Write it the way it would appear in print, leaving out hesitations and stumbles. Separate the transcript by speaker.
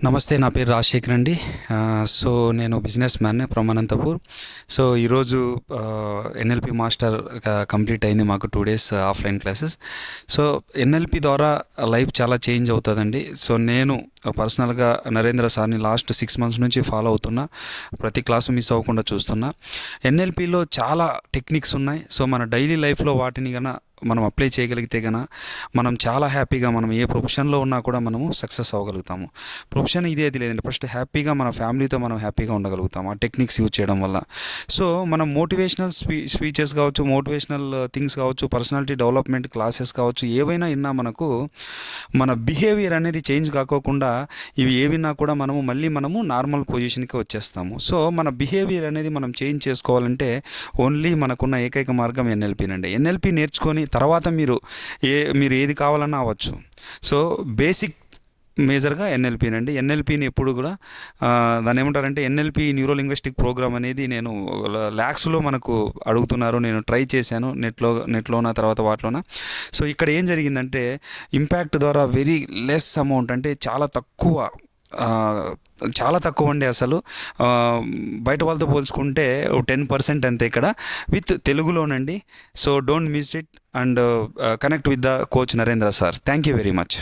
Speaker 1: నమస్తే, నా పేరు రాజశేఖర్ అండి. సో నేను business man from Anantapur. So ఈరోజు ఎన్ఎల్పి మాస్టర్ కంప్లీట్ అయింది మాకు 2 days offline classes. So NLP ద్వారా లైఫ్ చాలా చేంజ్ అవుతుందండి. సో నేను పర్సనల్గా నరేంద్ర సార్ని లాస్ట్ 6 months నుంచి ఫాలో అవుతున్నా. ప్రతి క్లాసు మిస్ అవ్వకుండా చూస్తున్నా. ఎన్ఎల్పిలో చాలా టెక్నిక్స్ ఉన్నాయి. సో మన డైలీ లైఫ్లో వాటిని మనం అప్లై చేయగలిగితే మనం చాలా హ్యాపీగా, మనం ఏ ప్రొఫెషన్లో ఉన్నా కూడా మనము సక్సెస్ అవ్వగలుగుతాము. ప్రొఫెషన్ ఇదే అది లేదండి, ఫస్ట్ హ్యాపీగా మన ఫ్యామిలీతో మనం హ్యాపీగా ఉండగలుగుతాము ఆ టెక్నిక్స్ యూజ్ చేయడం వల్ల. సో మనం మోటివేషనల్ స్పీచెస్ కావచ్చు, మోటివేషనల్ థింగ్స్ కావచ్చు, పర్సనాలిటీ డెవలప్మెంట్ క్లాసెస్ కావచ్చు, ఏవైనా విన్నా మనకు మన బిహేవియర్ అనేది చేంజ్ కాకోకుండా ఇవి ఏవిన్నా కూడా మనము నార్మల్ పొజిషన్కి వచ్చేస్తాము. సో మన బిహేవియర్ అనేది మనం చేంజ్ చేసుకోవాలంటే ఓన్లీ మనకున్న ఏకైక మార్గం ఎన్ఎల్పీనండి. ఎన్ఎల్పీ నేర్చుకొని తర్వాత మీరు ఏది కావాలన్నా అవ్వచ్చు. సో బేసిక్ మేజర్గా ఎన్ఎల్పీనండి. ఎన్ఎల్పీని ఎప్పుడు కూడా దాన్ని ఏమంటారంటే ఎన్ఎల్పీ న్యూరో లింగ్విస్టిక్ ప్రోగ్రామ్ అనేది నేను ల్యాక్స్లో మనకు అడుగుతున్నారు. నేను ట్రై చేశాను నెట్లోన తర్వాత వాటిలోన. సో ఇక్కడ ఏం జరిగిందంటే ఇంపాక్ట్ ద్వారా వెరీ లెస్ అమౌంట్, అంటే చాలా తక్కువ అండి. అసలు బయట వాళ్ళతో పోల్చుకుంటే 10% అంతే ఇక్కడ, విత్ తెలుగులోనండి. So don't miss it and connect with the coach Narendra sir. Thank you very much.